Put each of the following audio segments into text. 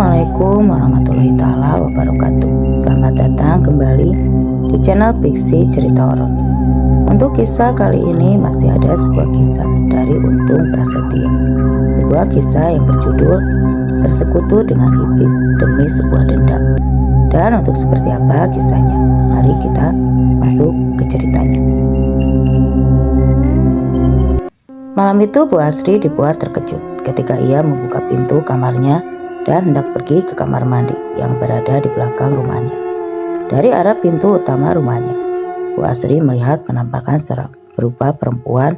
Assalamualaikum warahmatullahi taala wabarakatuh. Selamat datang kembali di channel Pixie Cerita Horor. Untuk kisah kali ini masih ada sebuah kisah dari Untung Prasetyo. Sebuah kisah yang berjudul Bersekutu dengan Iblis Demi Sebuah Dendam. Dan untuk seperti apa kisahnya? Mari kita masuk ke ceritanya. Malam itu Bu Asri dibuat terkejut ketika ia membuka pintu kamarnya dan hendak pergi ke kamar mandi yang berada di belakang rumahnya. Dari arah pintu utama rumahnya, Bu Asri melihat penampakan seram berupa perempuan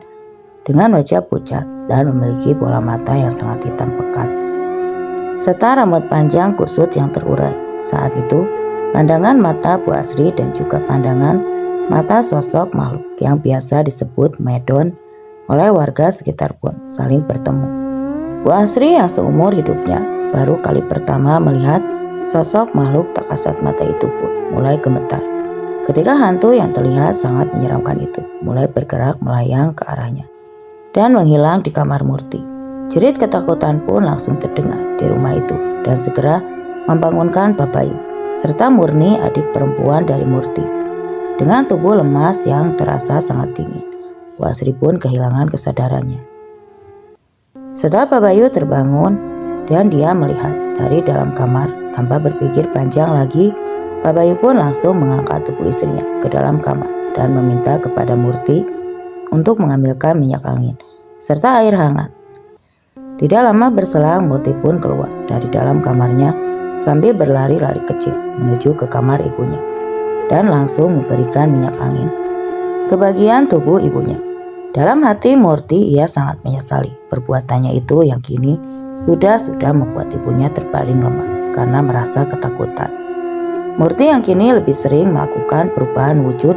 dengan wajah pucat dan memiliki bola mata yang sangat hitam pekat, serta rambut panjang kusut yang terurai. Saat itu, pandangan mata Bu Asri dan juga pandangan mata sosok makhluk yang biasa disebut medon oleh warga sekitar pun saling bertemu. Bu Asri yang seumur hidupnya baru kali pertama melihat sosok makhluk tak kasat mata itu pun mulai gemetar ketika hantu yang terlihat sangat menyeramkan itu mulai bergerak melayang ke arahnya dan menghilang di kamar Murti. Jerit ketakutan pun langsung terdengar di rumah itu dan segera membangunkan Babayu serta Murni, adik perempuan dari Murti. Dengan tubuh lemas yang terasa sangat dingin, Bu Asri pun kehilangan kesadarannya. Setelah Babayu terbangun dan dia melihat dari dalam kamar, tanpa berpikir panjang lagi, Babayu pun langsung mengangkat tubuh istrinya ke dalam kamar dan meminta kepada Murti untuk mengambilkan minyak angin serta air hangat. Tidak lama berselang, Murti pun keluar dari dalam kamarnya sambil berlari-lari kecil menuju ke kamar ibunya dan langsung memberikan minyak angin ke bagian tubuh ibunya. Dalam hati Murti, ia sangat menyesali perbuatannya itu yang kini sudah membuat ibunya terbaring lemah karena merasa ketakutan. Murti yang kini lebih sering melakukan perubahan wujud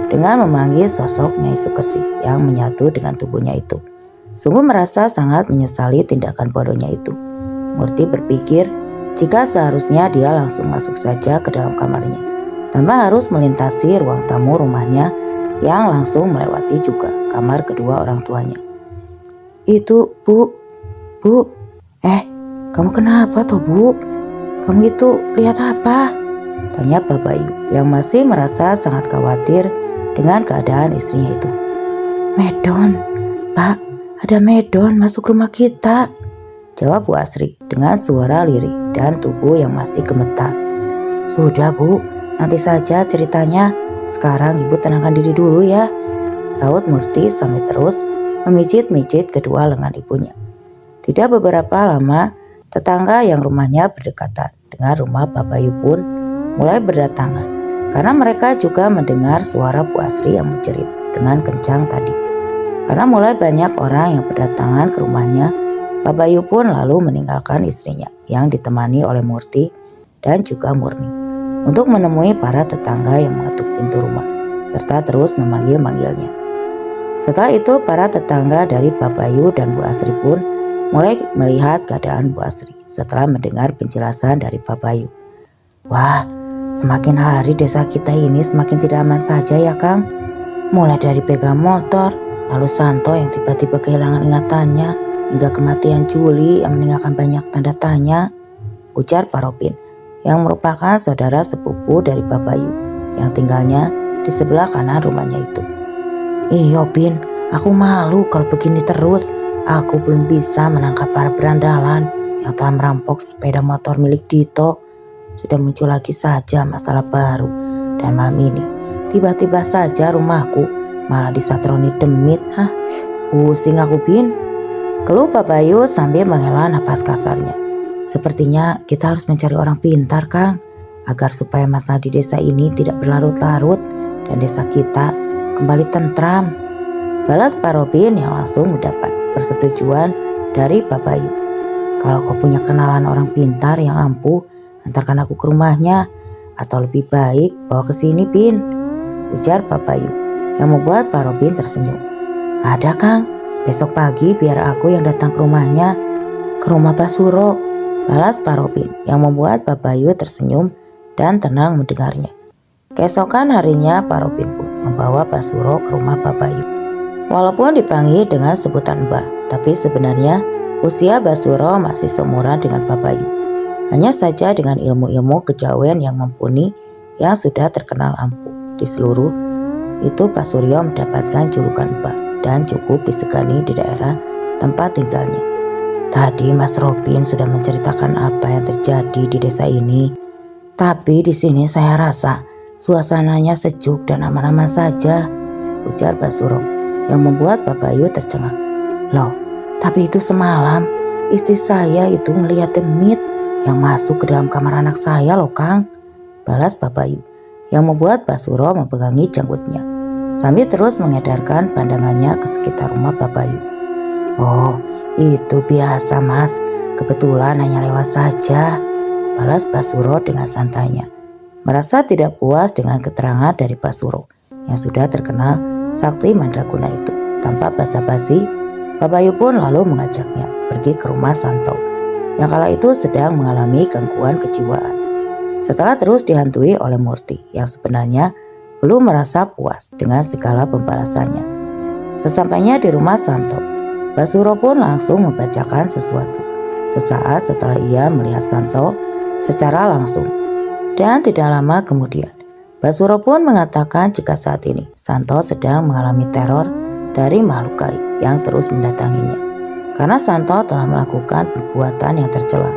dengan memanggil sosok Nyai Sukesi yang menyatu dengan tubuhnya itu. Sungguh merasa sangat menyesali tindakan bodohnya itu. Murti berpikir jika seharusnya dia langsung masuk saja ke dalam kamarnya tanpa harus melintasi ruang tamu rumahnya yang langsung melewati juga kamar kedua orang tuanya. Itu Bu, kamu kenapa toh Bu? Kamu itu lihat apa? Tanya Babayu yang masih merasa sangat khawatir dengan keadaan istrinya itu. Medon, Pak, ada medon masuk rumah kita, jawab Bu Asri dengan suara lirih dan tubuh yang masih gemetar. Sudah Bu, nanti saja ceritanya. Sekarang Ibu tenangkan diri dulu ya, sahut Murti sambil terus memijit-mijit kedua lengan ibunya. Tidak beberapa lama, tetangga yang rumahnya berdekatan dengan rumah Babayu pun mulai berdatangan karena mereka juga mendengar suara Bu Asri yang menjerit dengan kencang tadi. Karena mulai banyak orang yang berdatangan ke rumahnya, Babayu pun lalu meninggalkan istrinya yang ditemani oleh Murti dan juga Murni untuk menemui para tetangga yang mengetuk pintu rumah serta terus memanggil-manggilnya. Setelah itu para tetangga dari Babayu dan Bu Asri pun mulai melihat keadaan Bu Asri setelah mendengar penjelasan dari Babayu. Wah, semakin hari desa kita ini semakin tidak aman saja ya Kang. Mulai dari pegang motor, lalu Santo yang tiba-tiba kehilangan ingatannya, hingga kematian Juli yang meninggalkan banyak tanda tanya, ujar Pak Robin yang merupakan saudara sepupu dari Babayu yang tinggalnya di sebelah kanan rumahnya itu. Iya Bin, aku malu kalau begini terus. Aku belum bisa menangkap para berandalan yang telah merampok sepeda motor milik Dito. Sudah muncul lagi saja masalah baru. Dan malam ini tiba-tiba saja rumahku malah disatroni demit. Pusing aku Bin, keluh Babayu sambil menghela napas kasarnya. Sepertinya kita harus mencari orang pintar Kang, agar supaya masalah di desa ini tidak berlarut-larut dan desa kita kembali tentram, balas Pak Robin yang langsung mendapat persetujuan dari Babayu. Kalau kau punya kenalan orang pintar yang ampuh, antarkan aku ke rumahnya, atau lebih baik bawa ke sini Bin, ujar Babayu yang membuat Pak Robin tersenyum. Ada Kang, besok pagi biar aku yang datang ke rumahnya, ke rumah Pak Suro, balas Pak Robin yang membuat Babayu tersenyum dan tenang mendengarnya. Keesokan harinya Pak Robin pun membawa Pak Suro ke rumah Babayu. Walaupun dipanggil dengan sebutan Mbah, tapi sebenarnya usia Basuro masih seumuran dengan Babayu. Hanya saja dengan ilmu-ilmu kejawen yang mumpuni yang sudah terkenal ampuh di seluruh itu, Pak Suryo mendapatkan julukan Mbah dan cukup disegani di daerah tempat tinggalnya. Tadi Mas Robin sudah menceritakan apa yang terjadi di desa ini. Tapi di sini saya rasa suasananya sejuk dan aman-aman saja, ujar Pak Suro yang membuat Pak Bayu tercengang. Loh, tapi itu semalam istri saya itu melihat demit yang masuk ke dalam kamar anak saya loh Kang, balas Pak Bayu yang membuat Pak Suro memegangi janggutnya sambil terus mengedarkan pandangannya ke sekitar rumah Pak Bayu. Oh, itu biasa Mas, kebetulan hanya lewat saja, balas Pak Suro dengan santainya. Merasa tidak puas dengan keterangan dari Pak Suro yang sudah terkenal sakti mandraguna itu. Tanpa basa-basi, Pak Bayu pun lalu mengajaknya pergi ke rumah Santo yang kala itu sedang mengalami gangguan kejiwaan. Setelah terus dihantui oleh Murti yang sebenarnya belum merasa puas dengan segala pembalasannya. Sesampainya di rumah Santo, Pak Suro pun langsung membacakan sesuatu. Sesaat setelah ia melihat Santo secara langsung. Dan tidak lama kemudian, Pak Suro pun mengatakan jika saat ini Santo sedang mengalami teror dari makhluk gaib yang terus mendatanginya. Karena Santo telah melakukan perbuatan yang tercela.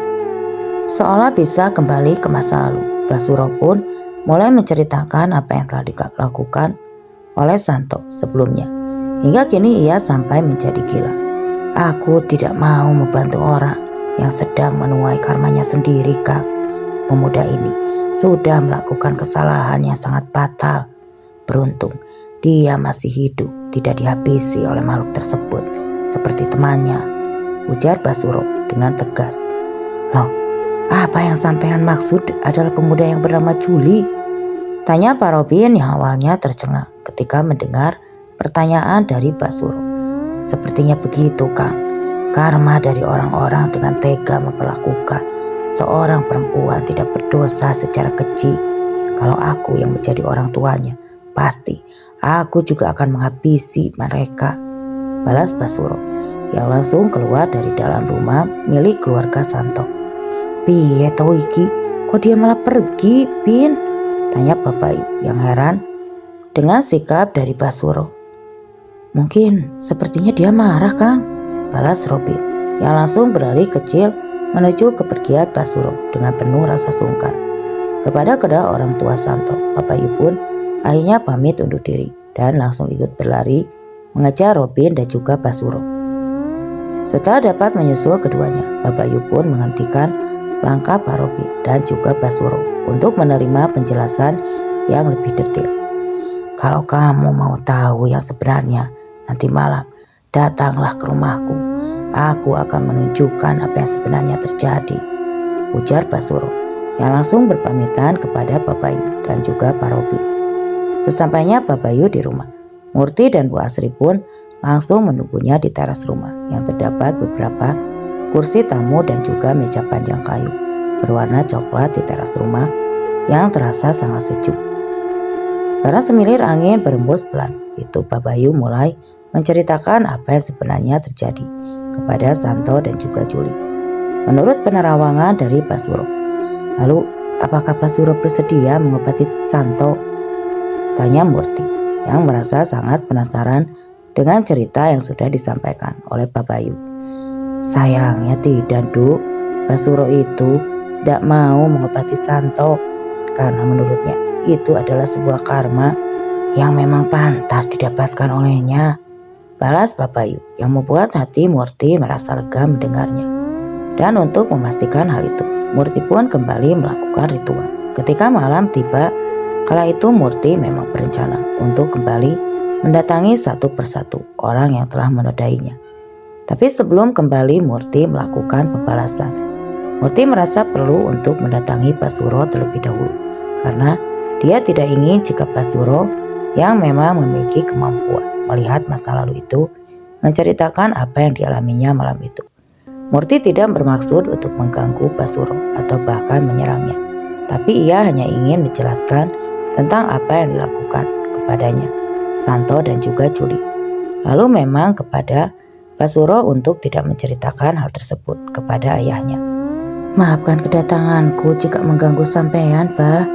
Seolah bisa kembali ke masa lalu, Pak Suro pun mulai menceritakan apa yang telah dilakukan oleh Santo sebelumnya. Hingga kini ia sampai menjadi gila. Aku tidak mau membantu orang yang sedang menuai karmanya sendiri, Kang. Pemuda ini sudah melakukan kesalahan yang sangat fatal. Beruntung dia masih hidup, tidak dihabisi oleh makhluk tersebut seperti temannya, ujar Pak Suro dengan tegas. Loh, apa yang sampean maksud adalah pemuda yang bernama Juli? Tanya Pak Robin yang awalnya tercengang ketika mendengar pertanyaan dari Pak Suro. Sepertinya begitu, Kang. Karma dari orang-orang dengan tega memperlakukan seorang perempuan tidak berdosa secara keji. Kalau aku yang menjadi orang tuanya, pasti aku juga akan menghabisi mereka, balas Pak Suro yang langsung keluar dari dalam rumah milik keluarga Santo. Piye to iki? Kok dia malah pergi, Pin? Tanya Pak Bayu yang heran dengan sikap dari Pak Suro. Mungkin sepertinya dia marah, Kang, balas Robin yang langsung berlari kecil menuju kepergian Pak Suro dengan penuh rasa sungkan. Kepada kedua orang tua Santo, Pak Bayu pun akhirnya pamit undur diri dan langsung ikut berlari mengejar Robin dan juga Pak Suro. Setelah dapat menyusul keduanya, Pak Bayu pun menghentikan langkah Pak Robin dan juga Pak Suro untuk menerima penjelasan yang lebih detail. Kalau kamu mau tahu yang sebenarnya, nanti malam datanglah ke rumahku. Aku akan menunjukkan apa yang sebenarnya terjadi, ujar Pak Suro yang langsung berpamitan kepada Pak Bayu dan juga Pak Robin. Sesampainya Pak Bayu di rumah, Murti dan Bu Asri pun langsung menunggunya di teras rumah yang terdapat beberapa kursi tamu dan juga meja panjang kayu berwarna coklat di teras rumah yang terasa sangat sejuk. Karena semilir angin berembus pelan, itu Pak Bayu mulai menceritakan apa yang sebenarnya terjadi kepada Santo dan juga Juli. Menurut penerawangan dari Pak Suro. Lalu, apakah Pak Suro bersedia mengobati Santo? Tanya Murti yang merasa sangat penasaran dengan cerita yang sudah disampaikan oleh Pak Bayu. Sayangnya tidak, Duk. Pak Suro itu tidak mau mengobati Santo karena menurutnya itu adalah sebuah karma yang memang pantas didapatkan olehnya, balas Pak Bayu yang membuat hati Murti merasa lega mendengarnya. Dan untuk memastikan hal itu, Murti pun kembali melakukan ritual. Ketika malam tiba, kala itu Murti memang berencana untuk kembali mendatangi satu persatu orang yang telah menodainya. Tapi sebelum kembali Murti melakukan pembalasan, Murti merasa perlu untuk mendatangi Pak Suro terlebih dahulu karena dia tidak ingin jika Pak Suro yang memang memiliki kemampuan melihat masa lalu itu menceritakan apa yang dialaminya malam itu. Murti tidak bermaksud untuk mengganggu Pak Suro atau bahkan menyerangnya, tapi ia hanya ingin menjelaskan tentang apa yang dilakukan kepadanya, Santo dan juga Juli. Lalu memang kepada Pak Suro untuk tidak menceritakan hal tersebut kepada ayahnya. Maafkan kedatanganku jika mengganggu sampean, Bah,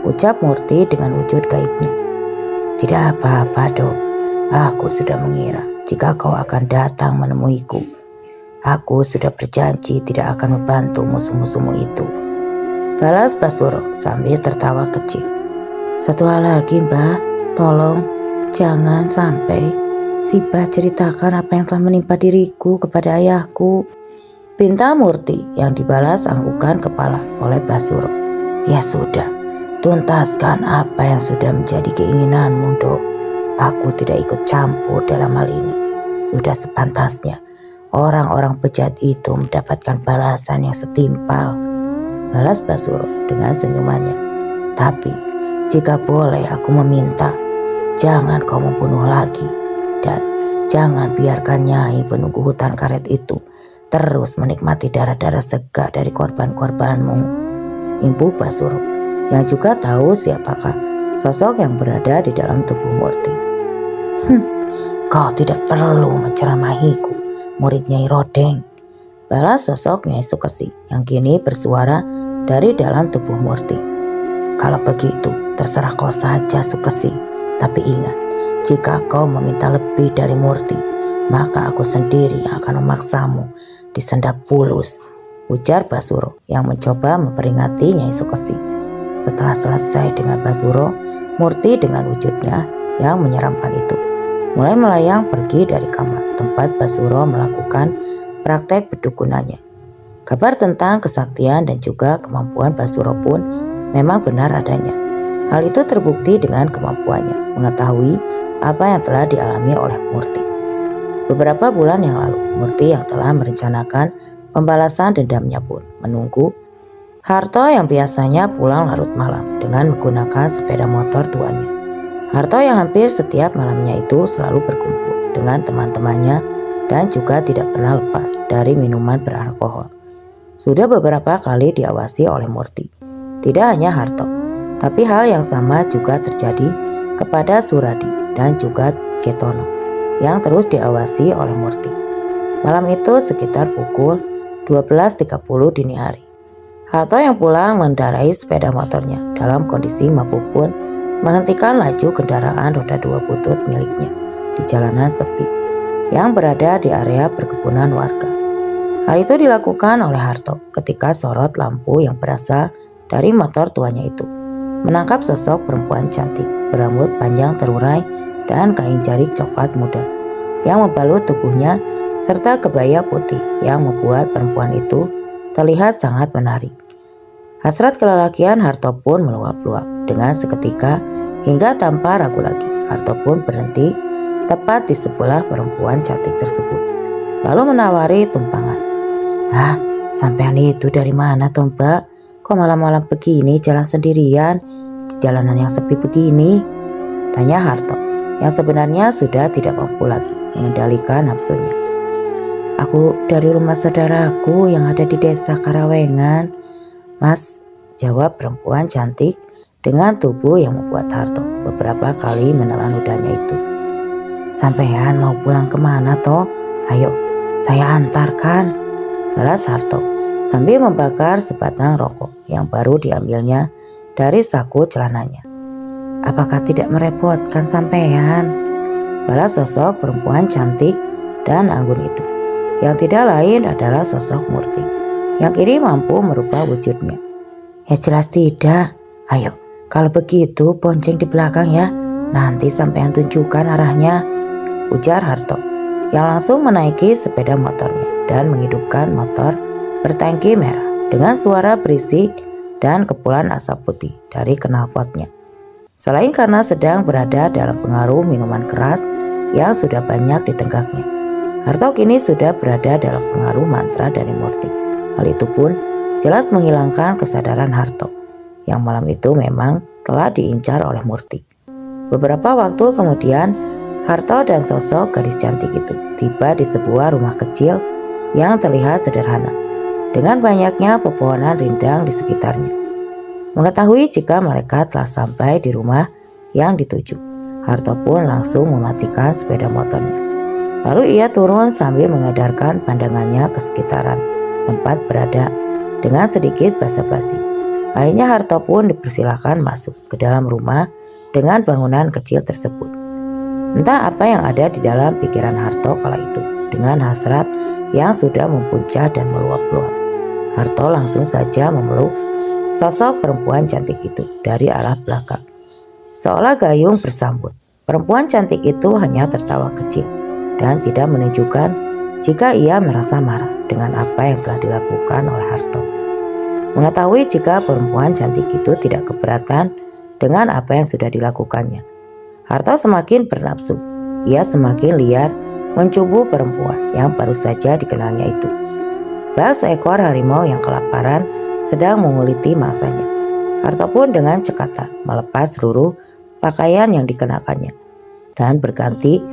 ucap Murti dengan wujud gaibnya. Tidak apa-apa, Dok. Aku sudah mengira jika kau akan datang menemuiku. Aku sudah berjanji tidak akan membantu musuh-musuhmu itu, balas Basuro sambil tertawa kecil. Satu hal lagi, Mbah, tolong jangan sampai si Bah ceritakan apa yang telah menimpa diriku kepada ayahku, pinta Murti yang dibalas anggukan kepala oleh Basuro. Ya sudah, tuntaskan apa yang sudah menjadi keinginanmu, Dok. Aku tidak ikut campur dalam hal ini. Sudah sepantasnya orang-orang bejat itu mendapatkan balasan yang setimpal, balas Basuro dengan senyumannya. Tapi jika boleh aku meminta, jangan kau membunuh lagi, dan jangan biarkan Nyai penunggu hutan karet itu terus menikmati darah-darah segar dari korban-korbanmu, impu Basuro yang juga tahu siapakah sosok yang berada di dalam tubuh Murti. Kau tidak perlu menceramahiku, murid Nyai Rodeng, balas sosok Nyai Sukesi yang kini bersuara dari dalam tubuh Murti. Kalau begitu, terserah kau saja Sukesi. Tapi ingat, jika kau meminta lebih dari Murti, maka aku sendiri yang akan memaksamu disendap bulus, ujar Basuro yang mencoba memperingati Nyai Sukesi. Setelah selesai dengan Basuro, Murti dengan wujudnya yang menyeramkan itu mulai melayang pergi dari kamar tempat Basuro melakukan praktek berdukunannya. Kabar tentang kesaktian dan juga kemampuan Basuro pun memang benar adanya. Hal itu terbukti dengan kemampuannya mengetahui apa yang telah dialami oleh Murti. Beberapa bulan yang lalu, Murti yang telah merencanakan pembalasan dendamnya pun menunggu Harto yang biasanya pulang larut malam dengan menggunakan sepeda motor tuanya. Harto yang hampir setiap malamnya itu selalu berkumpul dengan teman-temannya dan juga tidak pernah lepas dari minuman beralkohol. Sudah beberapa kali diawasi oleh Murti. Tidak hanya Harto, tapi hal yang sama juga terjadi kepada Suradi dan juga Cetono yang terus diawasi oleh Murti. Malam itu sekitar pukul 12.30 dini hari. Harto yang pulang mengendarai sepeda motornya dalam kondisi mabuk pun menghentikan laju kendaraan roda 2 butut miliknya di jalanan sepi yang berada di area perkebunan warga. Hal itu dilakukan oleh Harto ketika sorot lampu yang berasal dari motor tuanya itu menangkap sosok perempuan cantik berambut panjang terurai dan kain jarik coklat muda yang membalut tubuhnya serta kebaya putih yang membuat perempuan itu terlihat sangat menarik. Hasrat kelelakian Harto pun meluap-luap dengan seketika hingga tanpa ragu lagi. Harto pun berhenti tepat di sebelah perempuan cantik tersebut lalu menawari tumpangan. Sampean itu dari mana toh, Mbak? Kok malam-malam begini jalan sendirian di jalanan yang sepi begini? Tanya Harto yang sebenarnya sudah tidak mampu lagi mengendalikan nafsunya. Aku dari rumah saudaraku yang ada di desa Karawengan, Mas, jawab perempuan cantik dengan tubuh yang membuat Harto beberapa kali menelan ludahnya itu. Sampean mau pulang kemana toh? Ayo, saya antarkan, balas Harto sambil membakar sebatang rokok yang baru diambilnya dari saku celananya. Apakah tidak merepotkan sampean? Balas sosok perempuan cantik dan anggun itu, yang tidak lain adalah sosok Murti, yang kini mampu merubah wujudnya. Ya jelas tidak. Ayo, kalau begitu bonceng di belakang ya, nanti sampean tunjukkan arahnya, ujar Harto, yang langsung menaiki sepeda motornya dan menghidupkan motor bertangki merah dengan suara berisik dan kepulan asap putih dari knalpotnya. Selain karena sedang berada dalam pengaruh minuman keras yang sudah banyak ditenggaknya, Harto kini sudah berada dalam pengaruh mantra dari Murti. Hal itu pun jelas menghilangkan kesadaran Harto yang malam itu memang telah diincar oleh Murti. Beberapa waktu kemudian, Harto dan sosok gadis cantik itu tiba di sebuah rumah kecil yang terlihat sederhana dengan banyaknya pepohonan rindang di sekitarnya. Mengetahui jika mereka telah sampai di rumah yang dituju, Harto pun langsung mematikan sepeda motornya. Lalu ia turun sambil mengedarkan pandangannya ke sekitaran tempat berada dengan sedikit basa-basi. Akhirnya Harto pun dipersilakan masuk ke dalam rumah dengan bangunan kecil tersebut. Entah apa yang ada di dalam pikiran Harto kala itu. Dengan hasrat yang sudah mempuncak dan meluap-luap, Harto langsung saja memeluk sosok perempuan cantik itu dari arah belakang. Seolah gayung bersambut, perempuan cantik itu hanya tertawa kecil dan tidak menunjukkan jika ia merasa marah dengan apa yang telah dilakukan oleh Harto. Mengetahui jika perempuan cantik itu tidak keberatan dengan apa yang sudah dilakukannya, Harto semakin bernafsu. Ia semakin liar mencubu perempuan yang baru saja dikenalnya itu. Bak seekor harimau yang kelaparan sedang menguliti mangsanya. Harto pun dengan cekatan melepas seluruh pakaian yang dikenakannya dan berganti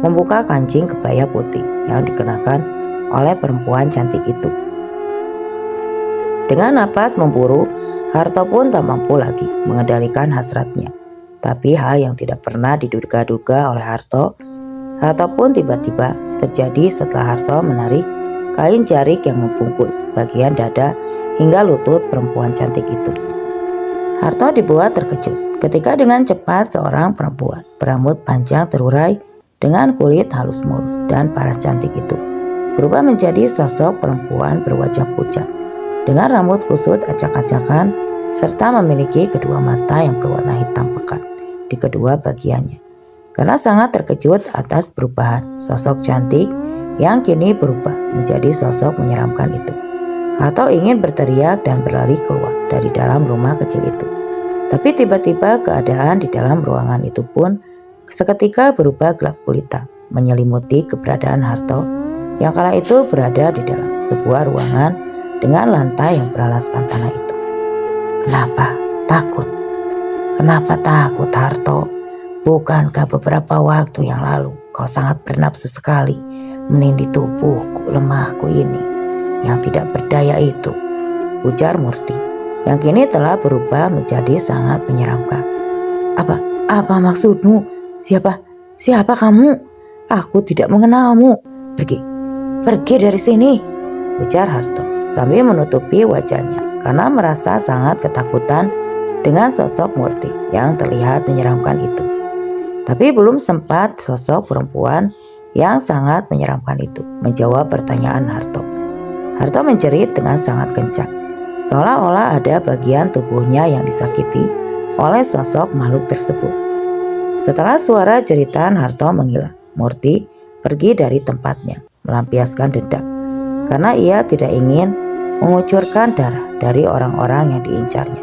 membuka kancing kebaya putih yang dikenakan oleh perempuan cantik itu. Dengan napas memburu, Harto pun tak mampu lagi mengendalikan hasratnya. Tapi hal yang tidak pernah diduga-duga oleh Harto pun tiba-tiba terjadi setelah Harto menarik kain jarik yang membungkus bagian dada hingga lutut perempuan cantik itu. Harto dibuat terkejut ketika dengan cepat seorang perempuan berambut panjang terurai dengan kulit halus mulus dan paras cantik itu berubah menjadi sosok perempuan berwajah pucat dengan rambut kusut acak-acakan serta memiliki kedua mata yang berwarna hitam pekat di kedua bagiannya. Karena sangat terkejut atas perubahan sosok cantik yang kini berubah menjadi sosok menyeramkan itu, Harto ingin berteriak dan berlari keluar dari dalam rumah kecil itu. Tapi tiba-tiba keadaan di dalam ruangan itu pun seketika berubah gelap gulita, menyelimuti keberadaan Harto yang kala itu berada di dalam sebuah ruangan dengan lantai yang beralaskan tanah itu. Kenapa takut? Kenapa takut, Harto? Bukankah beberapa waktu yang lalu kau sangat bernafsu sekali menindih tubuhku lemahku ini yang tidak berdaya itu? Ujar Murti yang kini telah berubah menjadi sangat menyeramkan. Apa maksudmu? Siapa kamu? Aku tidak mengenalmu. Pergi dari sini, ujar Harto sambil menutupi wajahnya karena merasa sangat ketakutan dengan sosok Murti yang terlihat menyeramkan itu. Tapi belum sempat sosok perempuan yang sangat menyeramkan itu menjawab pertanyaan Harto. Harto menjerit dengan sangat kencang, seolah-olah ada bagian tubuhnya yang disakiti oleh sosok makhluk tersebut. Setelah suara jeritan Harto menghilang, Murti pergi dari tempatnya melampiaskan dendam karena ia tidak ingin mengucurkan darah dari orang-orang yang diincarnya.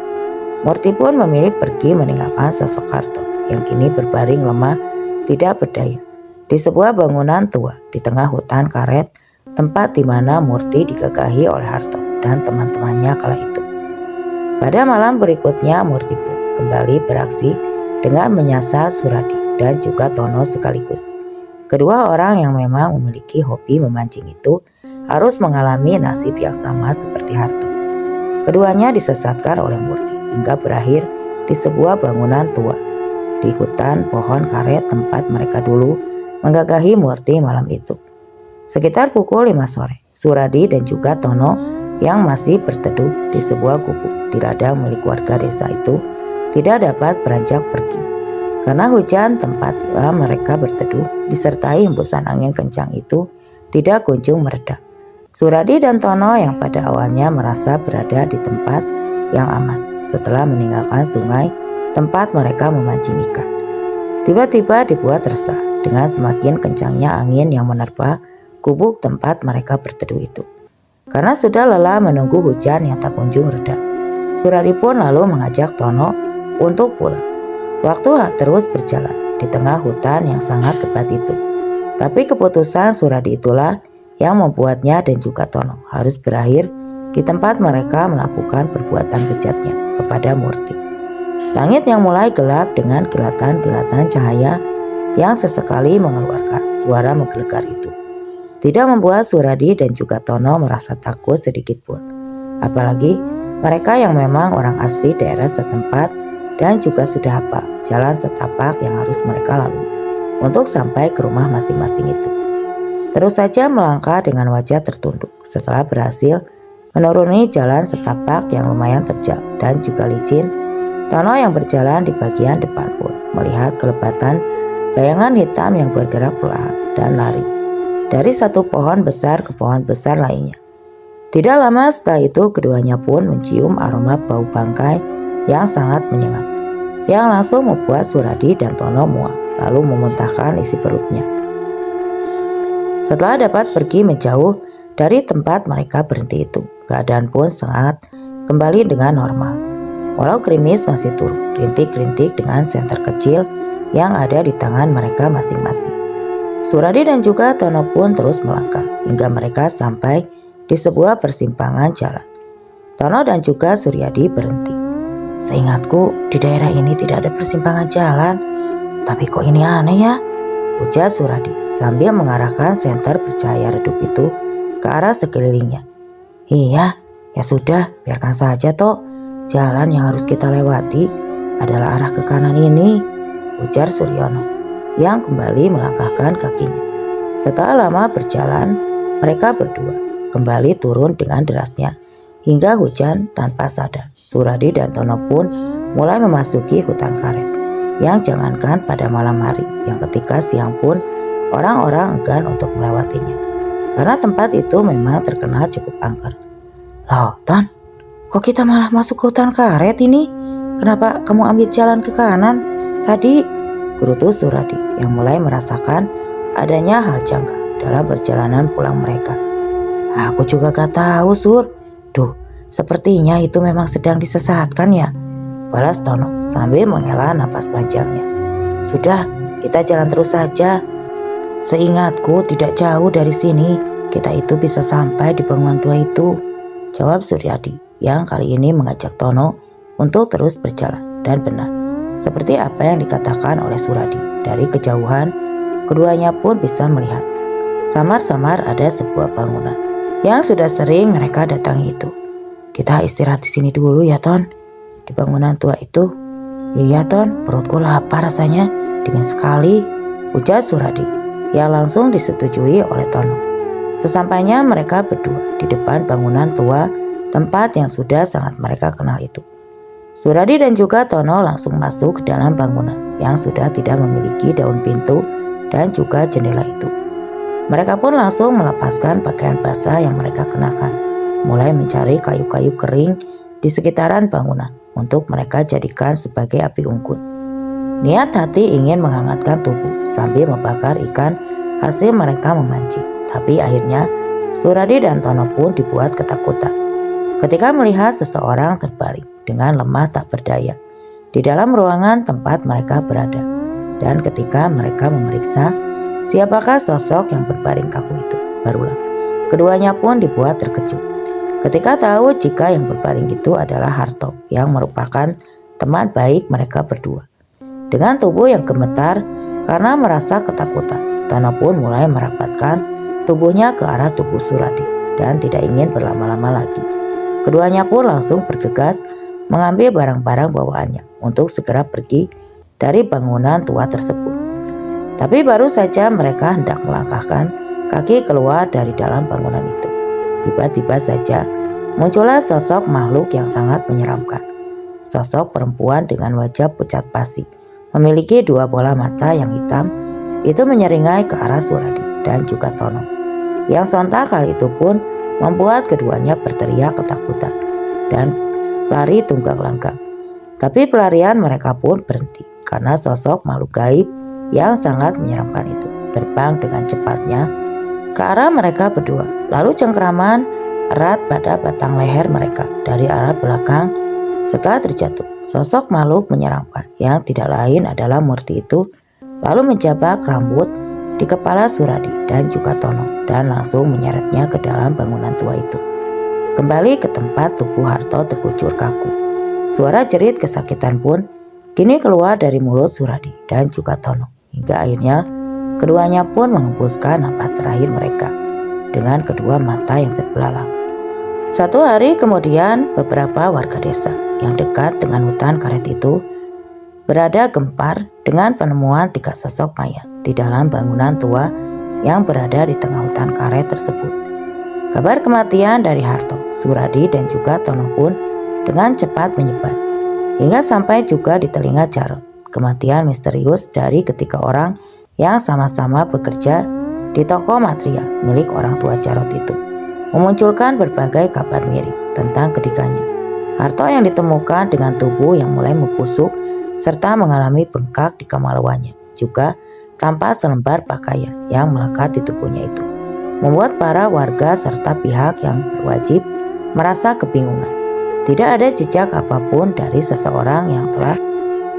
Murti pun memilih pergi meninggalkan sosok Harto yang kini berbaring lemah tidak berdaya di sebuah bangunan tua di tengah hutan karet, tempat di mana Murti digagahi oleh Harto dan teman-temannya kala itu. Pada malam berikutnya Murti pun kembali beraksi dengan menyasar Suradi dan juga Tono sekaligus. Kedua orang yang memang memiliki hobi memancing itu harus mengalami nasib yang sama seperti Harto. Keduanya disesatkan oleh Murti hingga berakhir di sebuah bangunan tua di hutan pohon karet tempat mereka dulu menggagahi Murti malam itu. Sekitar pukul 5 sore, Suradi dan juga Tono yang masih berteduh di sebuah gubuk di ladang milik warga desa itu tidak dapat beranjak pergi karena hujan tempat mereka berteduh disertai hembusan angin kencang itu tidak kunjung mereda. Suradi dan Tono yang pada awalnya merasa berada di tempat yang aman setelah meninggalkan sungai tempat mereka memancing ikan, tiba-tiba dibuat resah dengan semakin kencangnya angin yang menerpa gubuk tempat mereka berteduh itu. Karena sudah lelah menunggu hujan yang tak kunjung reda, Suradi pun lalu mengajak Tono untuk pulang. Waktu terus berjalan di tengah hutan yang sangat lebat itu. Tapi keputusan Suradi itulah yang membuatnya dan juga Tono harus berakhir di tempat mereka melakukan perbuatan bejatnya kepada Murti. Langit yang mulai gelap dengan kilatan-kilatan cahaya yang sesekali mengeluarkan suara menggelegar itu tidak membuat Suradi dan juga Tono merasa takut sedikit pun. Apalagi mereka yang memang orang asli daerah setempat dan juga sudah hafal jalan setapak yang harus mereka lalui untuk sampai ke rumah masing-masing itu. Terus saja melangkah dengan wajah tertunduk setelah berhasil Menuruni jalan setapak yang lumayan terjal dan juga licin, Tono yang berjalan di bagian depan pun melihat kelebatan bayangan hitam yang bergerak perlahan dan lari dari satu pohon besar ke pohon besar lainnya. Tidak lama setelah itu keduanya pun mencium aroma bau bangkai yang sangat menyengat, yang langsung membuat Suradi dan Tono mual lalu memuntahkan isi perutnya. Setelah dapat pergi menjauh dari tempat mereka berhenti itu, keadaan pun sangat kembali dengan normal. Walau gerimis masih turun rintik-rintik dengan senter kecil yang ada di tangan mereka masing-masing. Suradi dan juga Tono pun terus melangkah hingga mereka sampai di sebuah persimpangan jalan. Tono dan juga Suryadi berhenti. Seingatku di daerah ini tidak ada persimpangan jalan. Tapi kok ini aneh ya? Ujar Suradi sambil mengarahkan senter bercahaya redup itu ke arah sekelilingnya. Iya, ya sudah, biarkan saja toh. Jalan yang harus kita lewati adalah arah ke kanan ini, ujar Suryono yang kembali melangkahkan kakinya. Setelah lama berjalan, mereka berdua kembali turun dengan derasnya hingga hujan tanpa sadar. Suradi dan Tono pun mulai memasuki hutan karet yang jangankan pada malam hari, yang ketika siang pun orang-orang enggan untuk melewatinya karena tempat itu memang terkenal cukup angker. Loh, Ton, kok kita malah masuk ke hutan karet ini? Kenapa kamu ambil jalan ke kanan? Tadi, gerutu Suradi yang mulai merasakan adanya hal janggal dalam perjalanan pulang mereka. Aku juga gak tahu, Sur. Duh, sepertinya itu memang sedang disesatkan ya, balas Tono sambil menghela napas panjangnya. Sudah, kita jalan terus saja. Seingatku tidak jauh dari sini kita itu bisa sampai di bangunan tua itu, jawab Suryadi yang kali ini mengajak Tono untuk terus berjalan. Dan benar, seperti apa yang dikatakan oleh Suradi, dari kejauhan keduanya pun bisa melihat samar-samar ada sebuah bangunan yang sudah sering mereka datangi itu. Kita istirahat di sini dulu ya, Ton. Di bangunan tua itu. Iya, Ton, perutku lapar rasanya, dingin sekali, ujar Suradi yang langsung disetujui oleh Tono. Sesampainya mereka berdua di depan bangunan tua, tempat yang sudah sangat mereka kenal itu, Suradi dan juga Tono langsung masuk ke dalam bangunan yang sudah tidak memiliki daun pintu dan juga jendela itu. Mereka pun langsung melepaskan pakaian basah yang mereka kenakan, mulai mencari kayu-kayu kering di sekitaran bangunan untuk mereka jadikan sebagai api unggun. Niat hati ingin menghangatkan tubuh sambil membakar ikan hasil mereka memancing. Tapi akhirnya Suradi dan Tono pun dibuat ketakutan ketika melihat seseorang terbaring dengan lemah tak berdaya di dalam ruangan tempat mereka berada. Dan ketika mereka memeriksa siapakah sosok yang berbaring kaku itu, barulah keduanya pun dibuat terkejut ketika tahu jika yang berbaring itu adalah Harto yang merupakan teman baik mereka berdua. Dengan tubuh yang gemetar karena merasa ketakutan, Tono pun mulai merapatkan tubuhnya ke arah tubuh Suradi dan tidak ingin berlama-lama lagi. Keduanya pun langsung bergegas mengambil barang-barang bawaannya untuk segera pergi dari bangunan tua tersebut. Tapi baru saja mereka hendak melangkahkan kaki keluar dari dalam bangunan itu, tiba-tiba saja muncullah sosok makhluk yang sangat menyeramkan. Sosok perempuan dengan wajah pucat pasi, memiliki dua bola mata yang hitam, itu menyeringai ke arah Suradi dan juga Tono. Yang sontak hal itu pun membuat keduanya berteriak ketakutan dan lari tunggang langgang. Tapi pelarian mereka pun berhenti karena sosok makhluk gaib yang sangat menyeramkan itu terbang dengan cepatnya ke arah mereka berdua, lalu cengkeraman erat pada batang leher mereka dari arah belakang. Setelah terjatuh, sosok makhluk menyeramkan yang tidak lain adalah Murti itu lalu menjabak rambut di kepala Suradi dan juga Tono dan langsung menyeretnya ke dalam bangunan tua itu, kembali ke tempat tubuh Harto terkucur kaku. Suara jerit kesakitan pun kini keluar dari mulut Suradi dan juga Tono, hingga akhirnya keduanya pun mengembuskan napas terakhir mereka dengan kedua mata yang terbelalak. Satu hari kemudian, beberapa warga desa yang dekat dengan hutan karet itu berada gempar dengan penemuan 3 sosok mayat di dalam bangunan tua yang berada di tengah hutan karet tersebut. Kabar kematian dari Harto, Suradi dan juga Tono pun dengan cepat menyebar, hingga sampai juga di telinga Jarot. Kematian misterius dari ketiga orang yang sama-sama bekerja di toko material milik orang tua Jarot itu memunculkan berbagai kabar miring tentang ketiganya. Harto yang ditemukan dengan tubuh yang mulai membusuk serta mengalami bengkak di kemaluannya, juga tanpa selembar pakaian yang melekat di tubuhnya itu, membuat para warga serta pihak yang berwajib merasa kebingungan. Tidak ada jejak apapun dari seseorang yang telah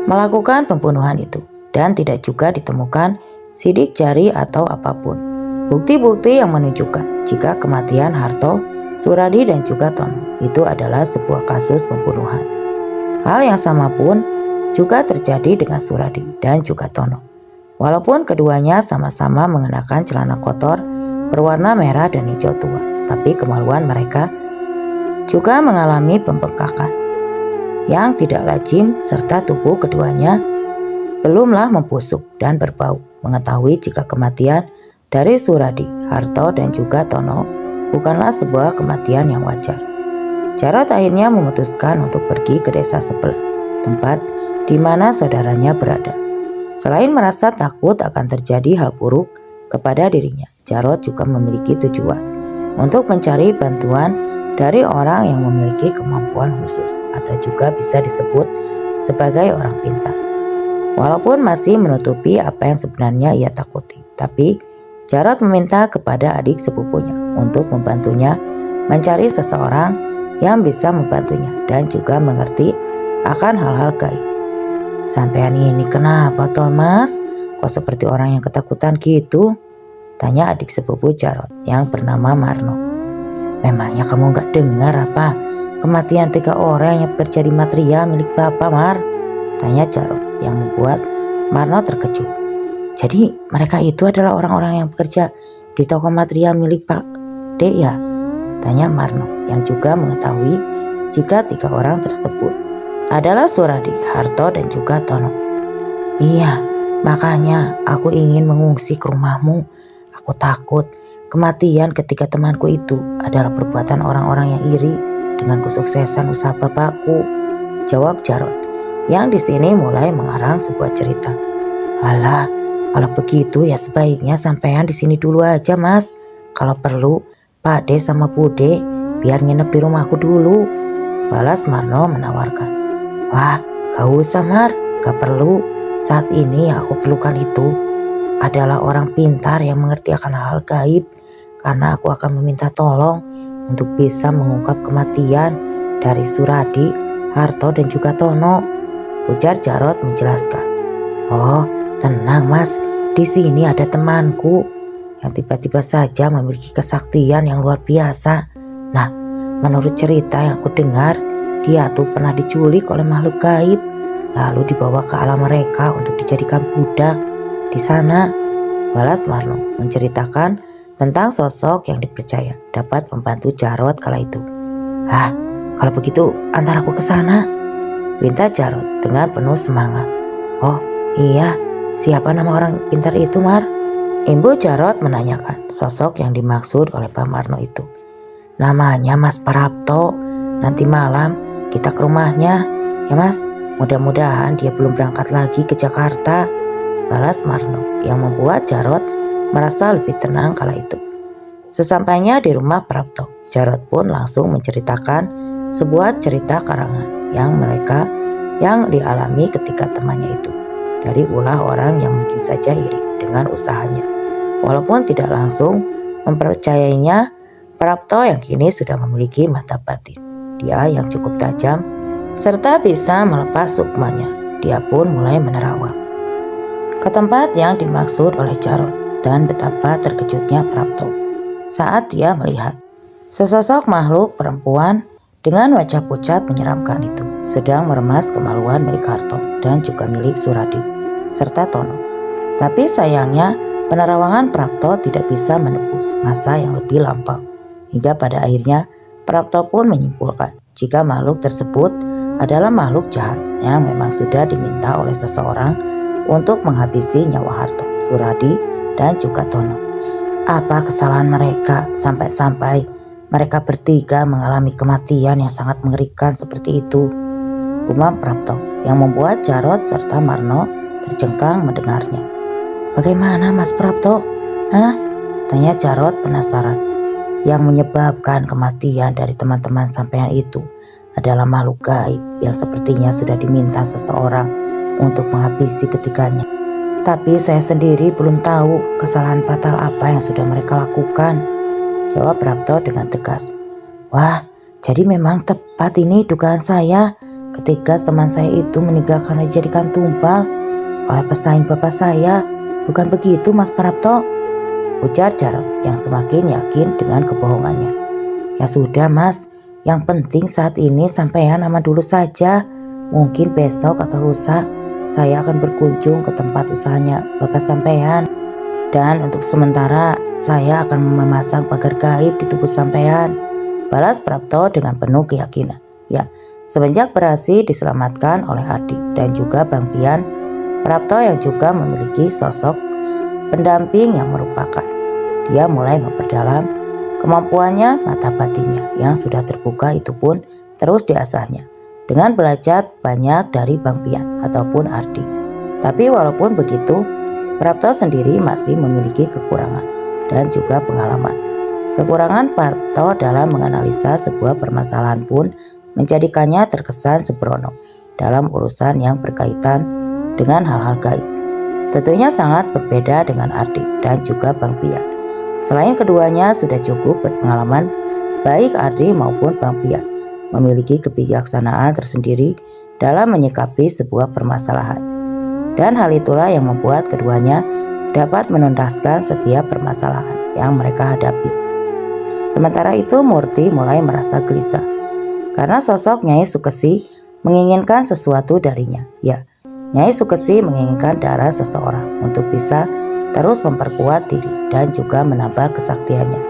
melakukan pembunuhan itu, dan tidak juga ditemukan sidik jari atau apapun. Bukti-bukti yang menunjukkan jika kematian Harto, Suradi dan juga Tono itu adalah sebuah kasus pembunuhan. Hal yang sama pun juga terjadi dengan Suradi dan juga Tono. Walaupun keduanya sama-sama mengenakan celana kotor berwarna merah dan hijau tua, tapi kemaluan mereka juga mengalami pembengkakan yang tidak lazim serta tubuh keduanya belumlah membusuk dan berbau. Mengetahui jika kematian dari Suradi, Harto dan juga Tono bukanlah sebuah kematian yang wajar, Jarot akhirnya memutuskan untuk pergi ke desa sebelah, tempat di mana saudaranya berada. Selain merasa takut akan terjadi hal buruk kepada dirinya, Jarot juga memiliki tujuan untuk mencari bantuan dari orang yang memiliki kemampuan khusus atau juga bisa disebut sebagai orang pintar. Walaupun masih menutupi apa yang sebenarnya ia takuti, tapi Jarot meminta kepada adik sepupunya untuk membantunya mencari seseorang yang bisa membantunya dan juga mengerti akan hal-hal gaib. "Sampean ini kenapa Thomas? Kok seperti orang yang ketakutan gitu?" tanya adik sepupu Jarot yang bernama Marno. "Memangnya kamu gak dengar apa kematian 3 orang yang bekerja di materia milik Bapak, Mar?" tanya Jarot yang membuat Marno terkejut. "Jadi mereka itu adalah orang-orang yang bekerja di toko material milik Pak D ya?" tanya Marno yang juga mengetahui jika 3 orang tersebut adalah Suradi, Harto dan juga Tono. "Iya, makanya aku ingin mengungsi ke rumahmu. Aku takut kematian ketiga temanku itu adalah perbuatan orang-orang yang iri dengan kesuksesan usaha bapakku," jawab Jarot yang di sini mulai mengarang sebuah cerita. "Alah, kalau begitu ya sebaiknya sampean di sini dulu aja, Mas. Kalau perlu Pak D sama Bude biar nginep di rumahku dulu," balas Marno menawarkan. "Wah, gak usah Mar, gak perlu. Saat ini yang aku perlukan itu adalah orang pintar yang mengerti akan hal gaib, karena aku akan meminta tolong untuk bisa mengungkap kematian dari Suradi, Harto dan juga Tono," ujar Jarot menjelaskan. "Oh, tenang Mas, di sini ada temanku yang tiba-tiba saja memiliki kesaktian yang luar biasa. Nah, menurut cerita yang aku dengar, dia tuh pernah diculik oleh makhluk gaib, lalu dibawa ke alam mereka untuk dijadikan budak di sana," balas Marno menceritakan tentang sosok yang dipercaya dapat membantu Jarot kala itu. "Ah, kalau begitu antar aku ke sana," pinta Jarot dengan penuh semangat. "Oh iya, siapa nama orang pintar itu, Mar?" Ibu Jarot menanyakan sosok yang dimaksud oleh Pak Marno itu. "Namanya Mas Prapto. Nanti malam kita ke rumahnya ya Mas. Mudah-mudahan dia belum berangkat lagi ke Jakarta," balas Marno yang membuat Jarot merasa lebih tenang kala itu. Sesampainya di rumah Prapto, Jarot pun langsung menceritakan sebuah cerita karangan yang dialami ketika temannya itu dari ulah orang yang mungkin saja iri dengan usahanya. Walaupun tidak langsung mempercayainya, Prapto yang kini sudah memiliki mata batin, dia yang cukup tajam serta bisa melepas sukmanya, dia pun mulai menerawang ke tempat yang dimaksud oleh Jarot, dan betapa terkejutnya Prapto saat dia melihat sesosok makhluk perempuan dengan wajah pucat menyeramkan itu sedang meremas kemaluan milik Harto dan juga milik Suradi serta Tono. Tapi sayangnya penerawangan Prapto tidak bisa menebus masa yang lebih lampau, hingga pada akhirnya Prapto pun menyimpulkan jika makhluk tersebut adalah makhluk jahat yang memang sudah diminta oleh seseorang untuk menghabisi nyawa Harto, Suradi dan juga Tono. Apa kesalahan mereka sampai-sampai mereka bertiga mengalami kematian yang sangat mengerikan seperti itu, gumam Prapto, yang membuat Jarot serta Marno tercengkang mendengarnya. Bagaimana Mas Prapto? Hah? Tanya Jarot penasaran. Yang menyebabkan kematian dari teman-teman sampean itu adalah makhluk gaib yang sepertinya sudah diminta seseorang untuk menghabisi ketiganya. Tapi saya sendiri belum tahu kesalahan fatal apa yang sudah mereka lakukan, jawab Prapto dengan tegas. Wah, jadi memang tepat ini dugaan saya ketika teman saya itu meninggal karena dijadikan tumbal oleh pesaing bapak saya. Bukan begitu Mas Prapto? Ujar Jarot yang semakin yakin dengan kebohongannya. Ya sudah Mas, yang penting saat ini sampean aman dulu saja. Mungkin besok atau lusa saya akan berkunjung ke tempat usahanya bapak sampean. Dan untuk sementara saya akan memasang pagar gaib di tubuh sampean, balas Prapto dengan penuh keyakinan. Ya, semenjak berhasil diselamatkan oleh Ardi dan juga Bang Pian, Prapto yang juga memiliki sosok pendamping yang merupakan, dia mulai memperdalam kemampuannya mata batinnya yang sudah terbuka itu pun terus diasahnya dengan belajar banyak dari Bang Pian ataupun Ardi. Tapi walaupun begitu, Prapto sendiri masih memiliki kekurangan dan juga pengalaman. Kekurangan Prapto dalam menganalisa sebuah permasalahan pun menjadikannya terkesan sembrono dalam urusan yang berkaitan dengan hal-hal gaib. Tentunya sangat berbeda dengan Ardi dan juga Bang Pian. Selain keduanya sudah cukup berpengalaman, baik Ardi maupun Bang Pian memiliki kebijaksanaan tersendiri dalam menyikapi sebuah permasalahan. Dan hal itulah yang membuat keduanya dapat menuntaskan setiap permasalahan yang mereka hadapi. Sementara itu Murti mulai merasa gelisah karena sosok Nyai Sukesi menginginkan sesuatu darinya. Ya, Nyai Sukesi menginginkan darah seseorang untuk bisa terus memperkuat diri dan juga menambah kesaktiannya.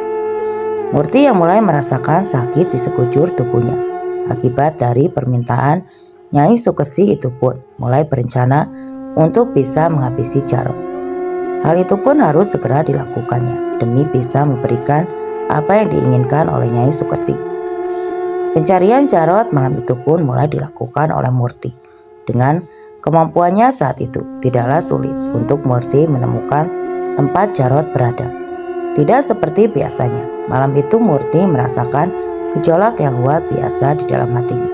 Murti yang mulai merasakan sakit di sekujur tubuhnya akibat dari permintaan Nyai Sukesi itu pun mulai berencana untuk bisa menghabisi Jarot. Hal itu pun harus segera dilakukannya demi bisa memberikan apa yang diinginkan oleh Nyai Sukesi. Pencarian Jarot malam itu pun mulai dilakukan oleh Murti. Dengan kemampuannya saat itu tidaklah sulit untuk Murti menemukan tempat Jarot berada. Tidak seperti biasanya, malam itu Murti merasakan gejolak yang luar biasa di dalam hatinya.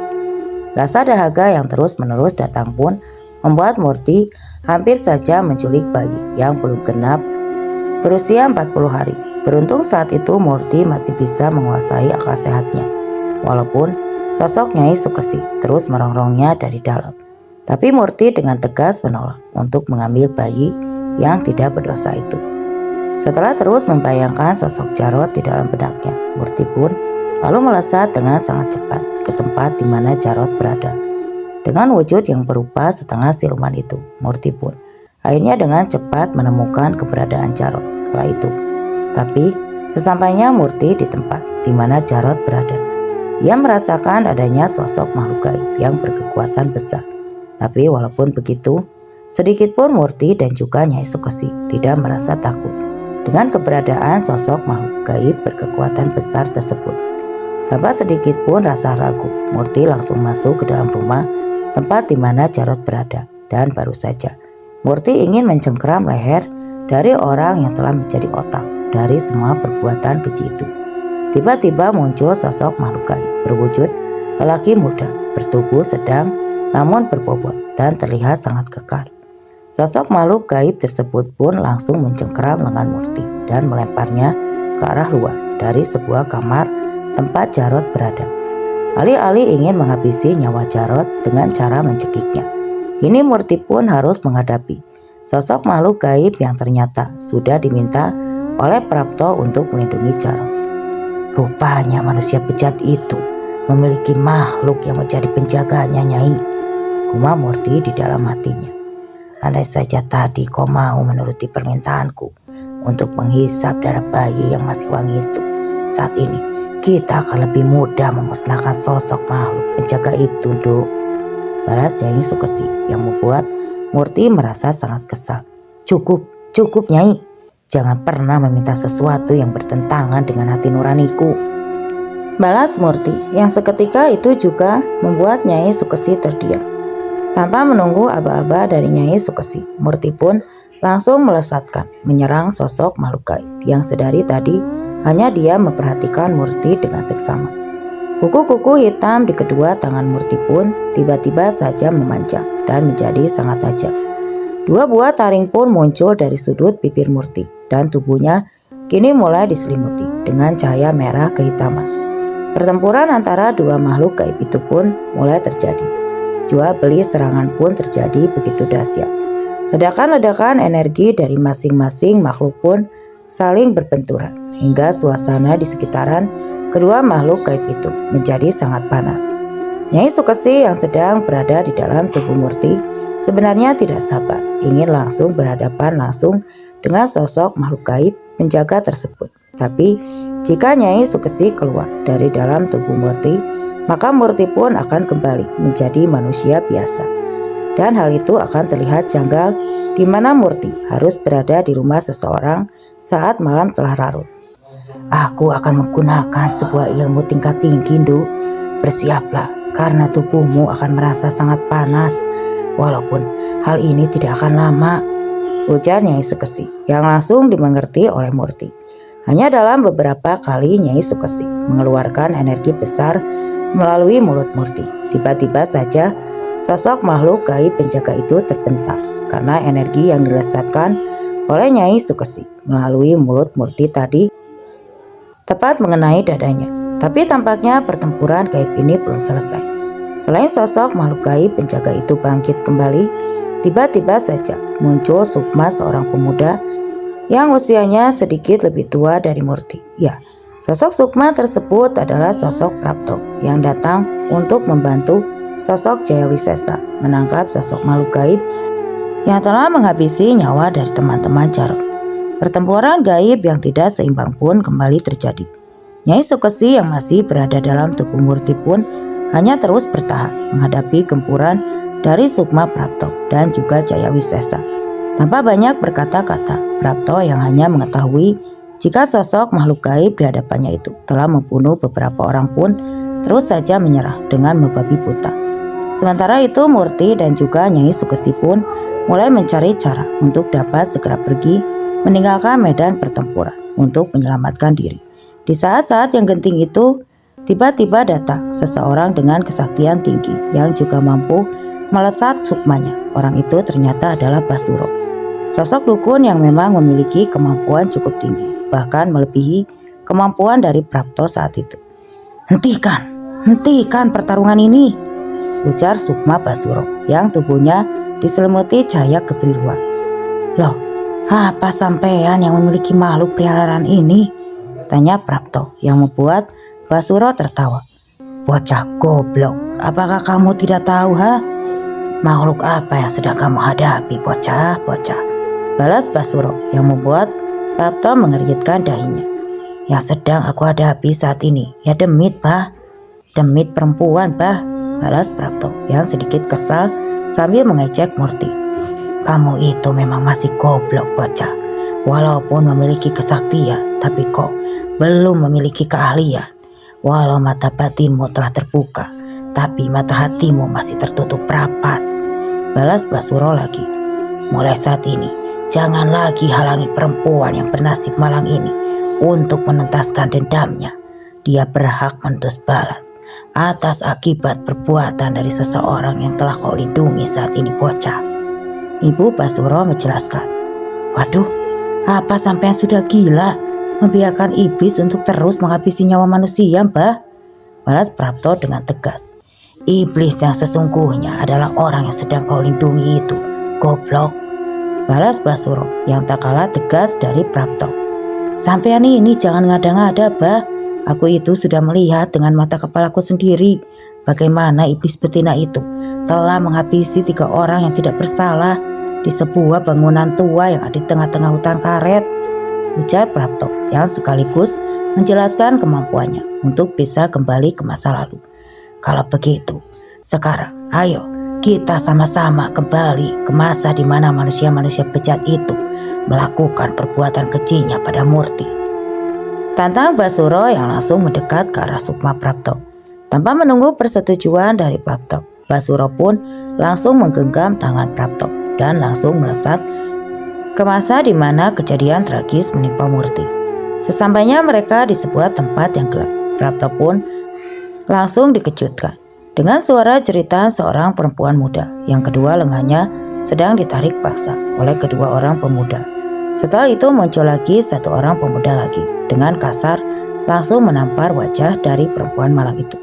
Rasa dahaga yang terus-menerus datang pun membuat Murti hampir saja menculik bayi yang belum genap berusia 40 hari. Beruntung saat itu Murti masih bisa menguasai akal sehatnya, walaupun sosok Nyai Sukesi terus merongrongnya dari dalam. Tapi Murti dengan tegas menolak untuk mengambil bayi yang tidak berdosa itu. Setelah terus membayangkan sosok Jarot di dalam benaknya, Murti pun lalu melesat dengan sangat cepat ke tempat di mana Jarot berada. Dengan wujud yang berupa setengah siluman itu, Murti pun akhirnya dengan cepat menemukan keberadaan Jarot kala itu. Tapi sesampainya Murti di tempat di mana Jarot berada, ia merasakan adanya sosok makhluk gaib yang berkekuatan besar. Tapi walaupun begitu, sedikit pun Murti dan juga Nyai Sukesi tidak merasa takut dengan keberadaan sosok makhluk gaib berkekuatan besar tersebut. Tanpa sedikit pun rasa ragu, Murti langsung masuk ke dalam rumah tempat di mana Jarot berada. Dan baru saja Murti ingin mencengkram leher dari orang yang telah menjadi otak dari semua perbuatan keji itu, tiba-tiba muncul sosok makhluk gaib berwujud lelaki muda, bertubuh sedang namun berbobot dan terlihat sangat kekar. Sosok makhluk gaib tersebut pun langsung mencengkeram lengan Murti dan melemparnya ke arah luar dari sebuah kamar tempat Jarot berada. Alih-alih ingin menghabisi nyawa Jarot dengan cara mencekiknya, kini Murti pun harus menghadapi sosok makhluk gaib yang ternyata sudah diminta oleh Prapto untuk melindungi Jarot. Rupanya manusia bejat itu memiliki makhluk yang menjadi penjaganya, Nyai, gumam Murti di dalam hatinya. Andai saja tadi kau mau menuruti permintaanku untuk menghisap darah bayi yang masih wangi itu, saat ini kita akan lebih mudah memusnahkan sosok makhluk penjaga itu, Duk, balas Nyai Sukesi yang membuat Murti merasa sangat kesal. Cukup Nyai, jangan pernah meminta sesuatu yang bertentangan dengan hati nuraniku. balas Murti, yang seketika itu juga membuat Nyai Sukesi terdiam. Tanpa menunggu aba-aba dari Nyai Sukesi, Murti pun langsung melesatkan menyerang sosok makhluk gaib yang sedari tadi hanya dia memperhatikan Murti dengan seksama. Kuku-kuku hitam di kedua tangan Murti pun tiba-tiba saja memanjang dan menjadi sangat tajam. 2 buah taring pun muncul dari sudut bibir Murti dan tubuhnya kini mulai diselimuti dengan cahaya merah kehitaman. Pertempuran antara 2 makhluk gaib itu pun mulai terjadi. Jual beli serangan pun terjadi begitu dahsyat. Ledakan-ledakan energi dari masing-masing makhluk pun saling berbenturan hingga suasana di sekitaran kedua makhluk gaib itu menjadi sangat panas. Nyai Sukesi yang sedang berada di dalam tubuh Murti sebenarnya tidak sabar ingin langsung berhadapan langsung dengan sosok makhluk gaib penjaga tersebut. Tapi jika Nyai Sukesi keluar dari dalam tubuh Murti, maka Murti pun akan kembali menjadi manusia biasa. Dan hal itu akan terlihat janggal di mana Murti harus berada di rumah seseorang saat malam telah larut. Aku akan menggunakan sebuah ilmu tingkat tinggi, Nduk. Bersiaplah, karena tubuhmu akan merasa sangat panas. Walaupun hal ini tidak akan lama, ujar Nyai Sukesi yang langsung dimengerti oleh Murti. Hanya dalam beberapa kali Nyai Sukesi mengeluarkan energi besar melalui mulut Murti. Tiba-tiba saja sosok makhluk gaib penjaga itu terbentak karena energi yang dilesatkan oleh Nyai Sukesi melalui mulut Murti tadi tepat mengenai dadanya. Tapi tampaknya pertempuran gaib ini belum selesai. Selain sosok makhluk gaib penjaga itu bangkit kembali, tiba-tiba saja muncul Sukma, seorang pemuda yang usianya sedikit lebih tua dari Murti. Ya, sosok Sukma tersebut adalah sosok Prapto yang datang untuk membantu sosok Jayawisesa menangkap sosok makhluk gaib yang telah menghabisi nyawa dari teman-teman Jarot. Pertempuran gaib yang tidak seimbang pun kembali terjadi. Nyai Sukesi yang masih berada dalam tubuh Murti pun hanya terus bertahan menghadapi gempuran dari Sukma, Prapto dan juga Jayawisesa. Tanpa banyak berkata-kata, Prapto yang hanya mengetahui jika sosok makhluk gaib di hadapannya itu telah membunuh beberapa orang pun terus saja menyerah dengan membabi buta. Sementara itu Murti dan juga Nyai Sukesi pun mulai mencari cara untuk dapat segera pergi meninggalkan medan pertempuran untuk menyelamatkan diri. Di saat-saat yang genting itu, tiba-tiba datang seseorang dengan kesaktian tinggi yang juga mampu melesat sukmanya. Orang itu ternyata adalah Basuro, sosok dukun yang memang memiliki kemampuan cukup tinggi, bahkan melebihi kemampuan dari Prapto saat itu. Hentikan pertarungan ini, ujar Sukma Basuro yang tubuhnya diselimuti cahaya kebiruan. Loh, apa sampean yang memiliki makhluk peliharaan ini? Tanya Prapto yang membuat Basuro tertawa. Bocah goblok, apakah kamu tidak tahu, ha? Makhluk apa yang sedang kamu hadapi, bocah? Balas Basuro yang membuat Prapto mengerutkan dahinya. Yang sedang aku hadapi saat ini, ya demit, bah. Demit perempuan, bah. Balas Prapto yang sedikit kesal sambil mengejek Murti. Kamu itu memang masih goblok, bocah. Walaupun memiliki kesaktian, tapi kok belum memiliki keahlian. Walau mata batinmu telah terbuka, tapi mata hatimu masih tertutup rapat. Balas Basuro lagi. Mulai saat ini, jangan lagi halangi perempuan yang bernasib malang ini untuk menuntaskan dendamnya. Dia berhak mentus balas atas akibat perbuatan dari seseorang yang telah kau lindungi saat ini, bocah. Ibu Basuro menjelaskan. Waduh, apa sampean sudah gila membiarkan iblis untuk terus menghabisi nyawa manusia, Mbah? Balas Prapto dengan tegas. Iblis yang sesungguhnya adalah orang yang sedang kau lindungi itu, goblok. Balas Basuro yang tak kalah tegas dari Prapto. Sampean ini jangan ngada-ngada, Bah. Aku itu sudah melihat dengan mata kepalaku sendiri bagaimana iblis betina itu telah menghabisi 3 orang yang tidak bersalah di sebuah bangunan tua yang ada di tengah-tengah hutan karet, ujar Prapto yang sekaligus menjelaskan kemampuannya untuk bisa kembali ke masa lalu. Kalau begitu, sekarang ayo kita sama-sama kembali ke masa di mana manusia-manusia bejat itu melakukan perbuatan kejinya pada Murti. Tantang Basuro yang langsung mendekat ke arah Sukma Prapto. Tanpa menunggu persetujuan dari Prapto, Basuro pun langsung menggenggam tangan Prapto dan langsung melesat ke masa di mana kejadian tragis menimpa Murti. Sesampainya mereka di sebuah tempat yang gelap, Prapto pun langsung dikejutkan dengan suara jeritan seorang perempuan muda yang kedua lengannya sedang ditarik paksa oleh kedua orang pemuda. Setelah itu muncul lagi satu orang pemuda lagi dengan kasar langsung menampar wajah dari perempuan malang itu.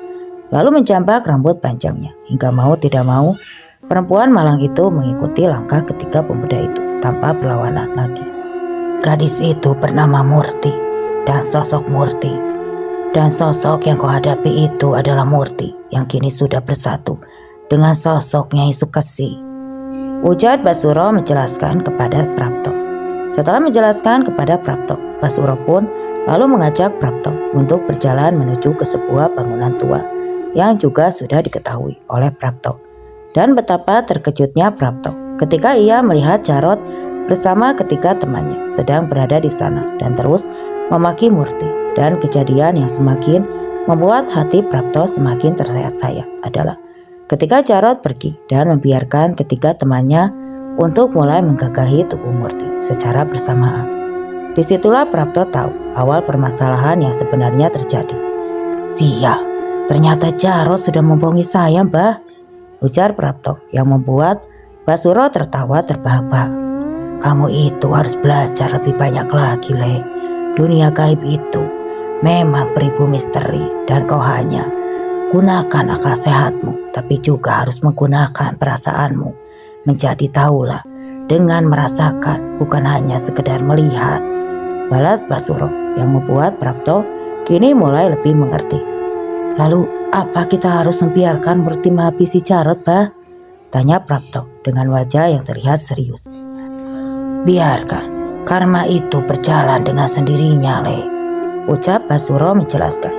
Lalu menjambak rambut panjangnya hingga mau tidak mau perempuan malang itu mengikuti langkah ketiga pemuda itu tanpa perlawanan lagi. Gadis itu bernama Murti dan sosok Murti. Dan sosok yang kau hadapi itu adalah Murti yang kini sudah bersatu dengan sosok Nyai Sukesi. Ujar Basuro menjelaskan kepada Prapto. Setelah menjelaskan kepada Prapto, Basuro pun lalu mengajak Prapto untuk berjalan menuju ke sebuah bangunan tua yang juga sudah diketahui oleh Prapto. Dan betapa terkejutnya Prapto ketika ia melihat Jarot bersama ketiga temannya sedang berada di sana dan terus memaki Murti. Dan kejadian yang semakin membuat hati Prapto semakin tersayat-sayat adalah ketika Jarot pergi dan membiarkan ketiga temannya untuk mulai menggagahi tubuh Murti secara bersamaan. Disitulah Prapto tahu awal permasalahan yang sebenarnya terjadi. Sia, ternyata Jarot sudah membohongi saya, Mbah, ujar Prapto yang membuat Basuro tertawa terbahak-bahak. Kamu itu harus belajar lebih banyak lagi, Le. Dunia gaib itu memang beribu misteri dan kau hanya gunakan akal sehatmu, tapi juga harus menggunakan perasaanmu. Menjadi tahulah dengan merasakan, bukan hanya sekedar melihat, balas Basuro yang membuat Prapto kini mulai lebih mengerti. Lalu apa kita harus membiarkan Murti menghabisi Jarot, Bah? Tanya Prapto dengan wajah yang terlihat serius. Biarkan karma itu berjalan dengan sendirinya, Le, ucap Basuro menjelaskan,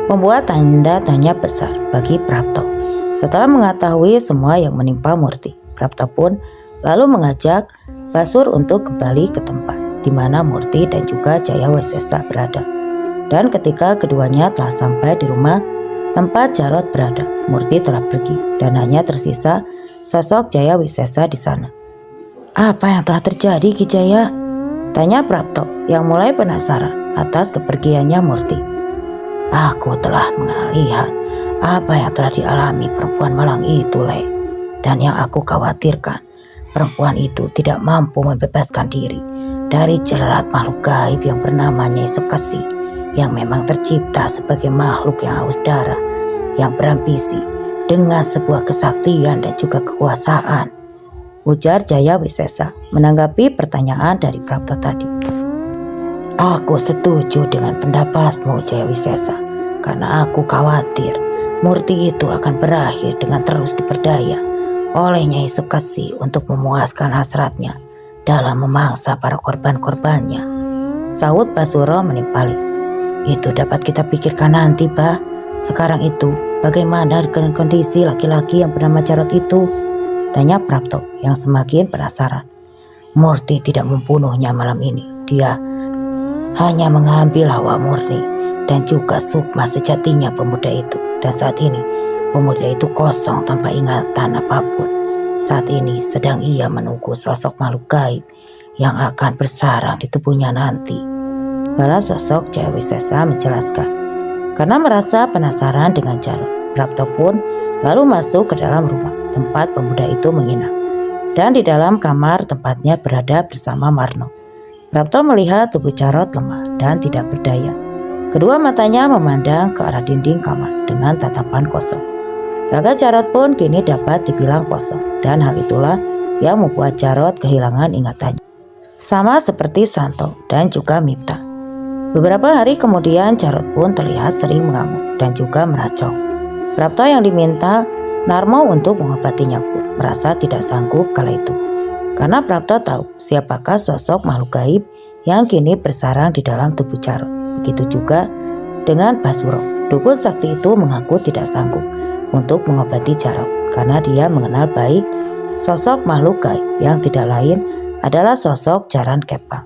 membuat tanda tanya besar bagi Prapto. Setelah mengetahui semua yang menimpa Murti, Prapto pun lalu mengajak Basur untuk kembali ke tempat di mana Murti dan juga Jaya Wisesa berada. Dan ketika keduanya telah sampai di rumah tempat Jarot berada, Murti telah pergi dan hanya tersisa sosok Jaya Wisesa di sana. Apa yang telah terjadi, Ki Jaya? Tanya Prapto yang mulai penasaran atas kepergiannya Murti. Aku telah melihat apa yang telah dialami perempuan malang itu, Le. Dan yang aku khawatirkan, perempuan itu tidak mampu membebaskan diri dari jerat makhluk gaib yang bernama Nyai Sukesi, yang memang tercipta sebagai makhluk yang haus darah, yang berambisi dengan sebuah kesaktian dan juga kekuasaan, ujar Jaya Wisesa menanggapi pertanyaan dari Prapto tadi. Aku setuju dengan pendapatmu, Jaya Wisesa, karena aku khawatir Murti itu akan berakhir dengan terus diperdaya oleh Nyai Sukesi untuk memuaskan hasratnya dalam memangsa para korban-korbannya, sahut Basuro menimpali. Itu dapat kita pikirkan nanti, Bah. Sekarang itu bagaimana dengan kondisi laki-laki yang bernama Jarot itu? Tanya Prapto yang semakin penasaran. Murti tidak membunuhnya malam ini. Dia hanya mengambil hawa murni dan juga sukma sejatinya pemuda itu. Dan saat ini pemuda itu kosong tanpa ingatan apapun. Saat ini sedang ia menunggu sosok makhluk gaib yang akan bersarang di tubuhnya nanti, balas sosok Jaya Wisesa menjelaskan. Karena merasa penasaran dengan Jarot, Prapto pun lalu masuk ke dalam rumah tempat pemuda itu menginap. Dan di dalam kamar tempatnya berada bersama Marno. Prapto melihat tubuh Jarot lemah dan tidak berdaya. Kedua matanya memandang ke arah dinding kamar dengan tatapan kosong. Raga Jarot pun kini dapat dibilang kosong, dan hal itulah yang membuat Jarot kehilangan ingatannya. Sama seperti Santo dan juga Mipta. Beberapa hari kemudian Jarot pun terlihat sering mengamuk dan juga meracau. Prapto yang diminta Narmo untuk mengobatinya pun merasa tidak sanggup kala itu. Karena Prapto tahu siapakah sosok makhluk gaib yang kini bersarang di dalam tubuh Jarot. Begitu juga dengan Basuro. Dukun sakti itu mengaku tidak sanggup untuk mengobati Jarot karena dia mengenal baik sosok makhluk gaib yang tidak lain adalah sosok Jaran Kepang.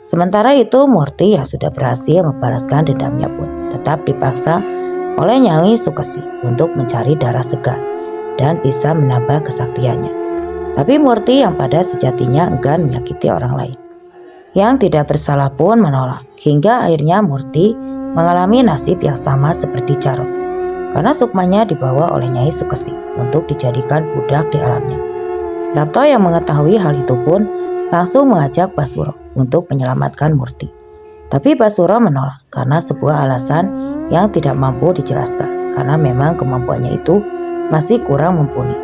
Sementara itu Murti yang sudah berhasil membalaskan dendamnya pun tetap dipaksa oleh Nyai Sukesi untuk mencari darah segar dan bisa menambah kesaktiannya. Tapi Murti yang pada sejatinya enggan menyakiti orang lain, yang tidak bersalah pun menolak, hingga akhirnya Murti mengalami nasib yang sama seperti Jarot, karena sukmanya dibawa oleh Nyai Sukesi untuk dijadikan budak di alamnya. Prapto yang mengetahui hal itu pun langsung mengajak Basuro untuk menyelamatkan Murti. Tapi Basuro menolak karena sebuah alasan yang tidak mampu dijelaskan, karena memang kemampuannya itu masih kurang mumpuni.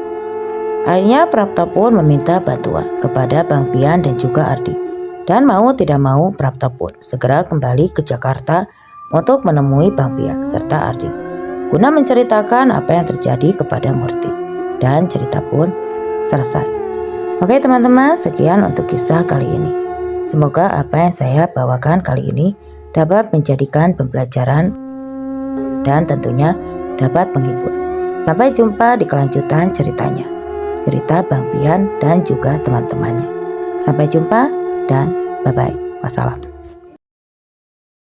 Akhirnya Prapto pun meminta bantuan kepada Bang Pian dan juga Ardi, dan mau tidak mau Prapto pun segera kembali ke Jakarta untuk menemui Bang Pian serta Ardi guna menceritakan apa yang terjadi kepada Murti, dan cerita pun selesai. Oke teman-teman, sekian untuk kisah kali ini. Semoga apa yang saya bawakan kali ini dapat menjadikan pembelajaran dan tentunya dapat menghibur. Sampai jumpa di kelanjutan ceritanya, cerita Bang Pian dan juga teman-temannya. Sampai jumpa dan bye-bye. Wassalam.